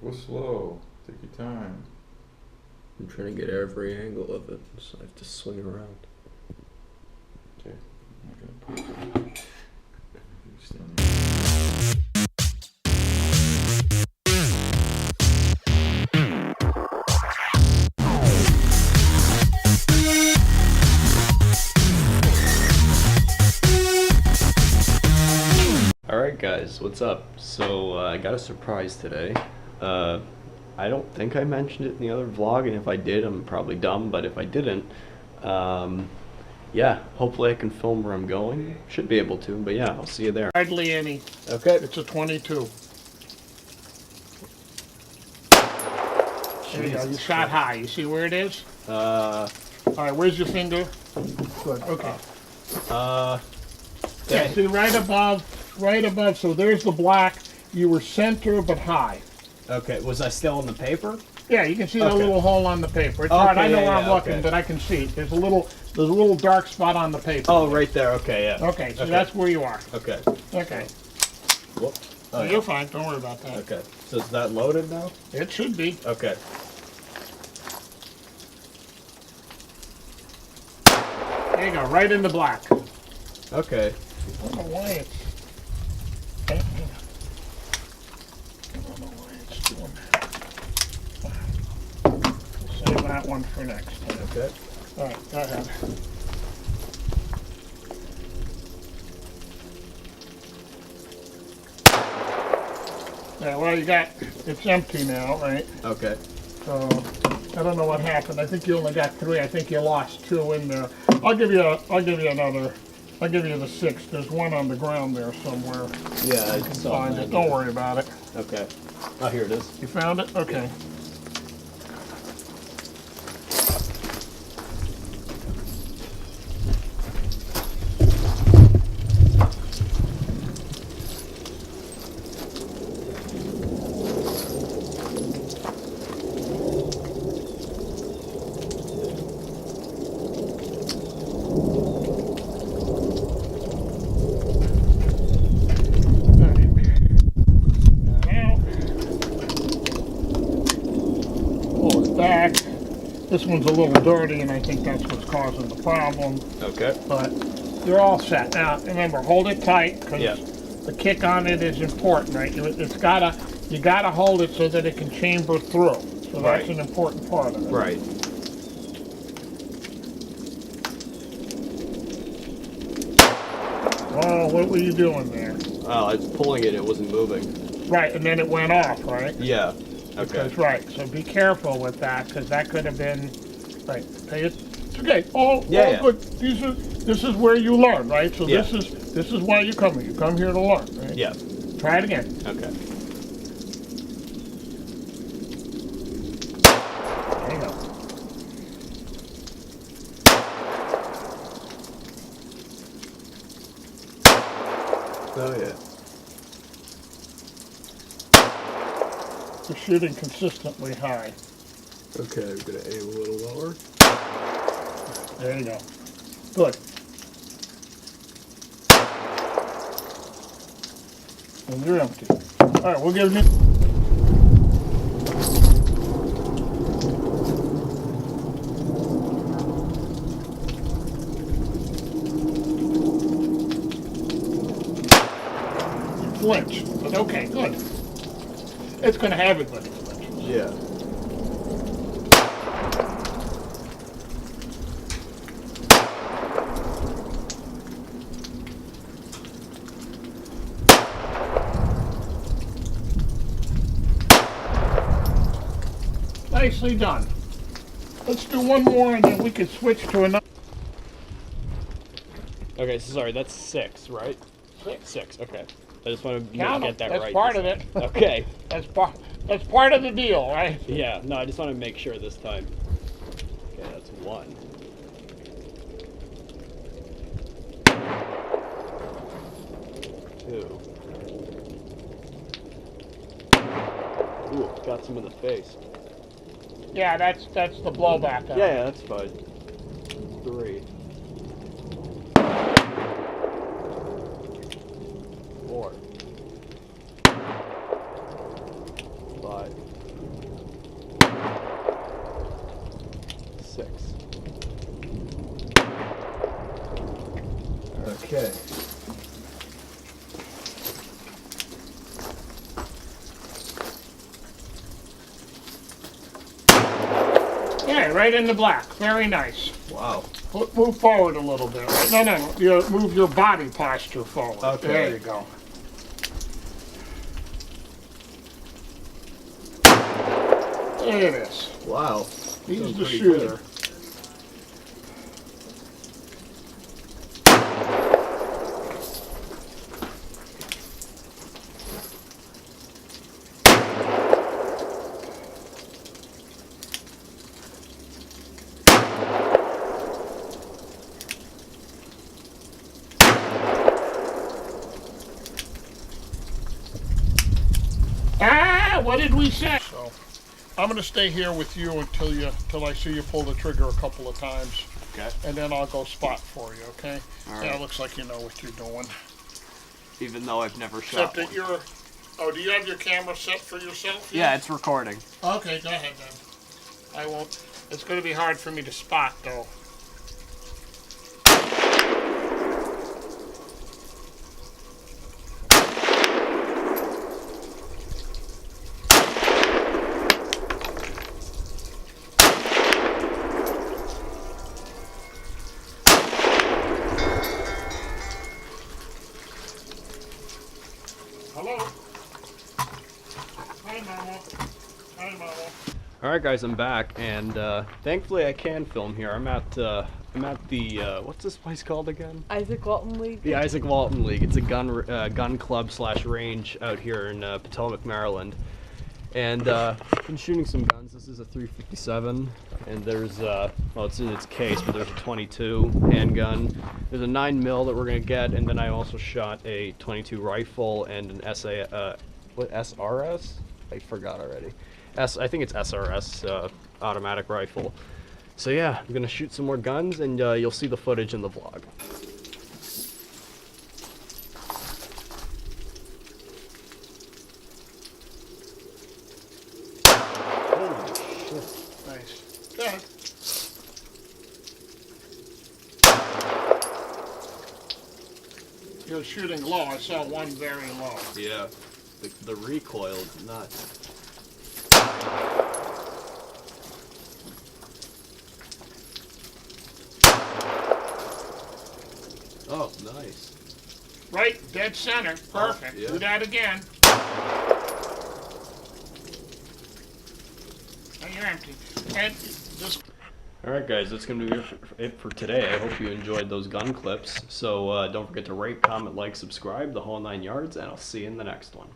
Go slow. Take your time. I'm trying to get every angle of it, so I have to swing around. Okay. I'm not gonna put it. Stand Alright guys, what's up? So I got a surprise today. I don't think I mentioned it in the other vlog, and if I did, I'm probably dumb, but if I didn't, yeah, hopefully I can film where I'm going. Should be able to, but yeah, I'll see you there. Hardly any. Okay. It's a 22. There you go. You shot high. You see where it is? All right. Where's your finger? Good. Okay. Yeah. See right above. Right above. So there's the black. You were center but high. Okay. Was I still in the paper? Yeah. You can see the little hole on the paper. It's Okay, hard. I know where yeah, I'm looking, but I can see it. There's a little dark spot on the paper. Oh, right there. Okay. Yeah. Okay. So that's where you are. Okay. Okay. Whoop. Oh, You're fine. Don't worry about that. Okay. So is that loaded now? It should be. Okay. There you go. Right in the black. Okay. I don't know why it's. I don't know why it's doing that. We'll save that one for next time. Okay. All right, go ahead. Yeah, well, you got it's empty now, right? Okay. So I don't know what happened. I think you only got 3. I think you lost 2 in there. I'll give you another. I'll give you the 6. There's one on the ground there somewhere. Yeah, I saw Find that. it. Don't worry about it. Okay. Oh, here it is. You found it? Okay. Back. This one's a little dirty, and I think that's what's causing the problem. Okay. But you're all set. Now, remember, hold it tight because the kick on it is important, right? You gotta hold it so that it can chamber through. So that's an important part of it. Right. Oh, what were you doing there? Oh, I was pulling it. It wasn't moving. Right, and then it went off, right? Yeah. Okay. That's right. So be careful with that because that could have been. Right. Pay it. It's okay. All good. This is where you learn, right? So this is why you come here. You come here to learn, right? Yeah. Try it again. Okay. There you go. Oh yeah. You're shooting consistently high. Okay, I'm gonna aim a little lower. There you go. Good. And you're empty. All right, we'll give you. You flinch, but okay, good. It's going to have it, but it flinches. Yeah. Nicely done. Let's do one more and then we can switch to another. Okay, so sorry, that's 6, right? 6. 6, okay. I just want to Count get that them. That's right. part of it. Okay. That's part of the deal, right? Yeah, no, I just want to make sure this time. Okay, that's 1. Two. Ooh, got some in the face. Yeah, that's the blowback. Yeah, that's fine. 3. 4. 5. Okay, right in the black. Very nice. Wow. Move forward a little bit. No. You move your body posture forward. Okay. There you go. There it is. Wow. He's the shooter. What did we say? So, I'm going to stay here with you until I see you pull the trigger a couple of times. Okay. And then I'll go spot for you, okay? All right. Yeah, it looks like you know what you're doing. Even though I've never shot Except that you're... Oh, do you have your camera set for yourself? Yeah, it's recording. Okay, go ahead then. I won't... It's going to be hard for me to spot, though. Hello? Hi, Mama. Hi, Mama. All right, guys, I'm back, and thankfully I can film here. I'm at the what's this place called again? Isaac Walton League. The Isaac Walton League. It's a gun club / range out here in Potomac, Maryland. And been shooting some guns. This is a 357, and there's well, it's in its case, but there's a 22 handgun. There's a 9mm that we're gonna get, and then I also shot a 22 rifle and an what SRS? I forgot already. I think it's SRS automatic rifle. So yeah, I'm gonna shoot some more guns, and you'll see the footage in the vlog. Nice. Go ahead. You're shooting low. I saw one very low. Yeah, the recoil is nuts. Oh, nice. Right, dead center. Perfect. Oh, yeah. Do that again. Now you're empty. And just... Alright guys, that's going to be it for today. I hope you enjoyed those gun clips. So don't forget to rate, comment, like, subscribe, the whole 9 yards, and I'll see you in the next one.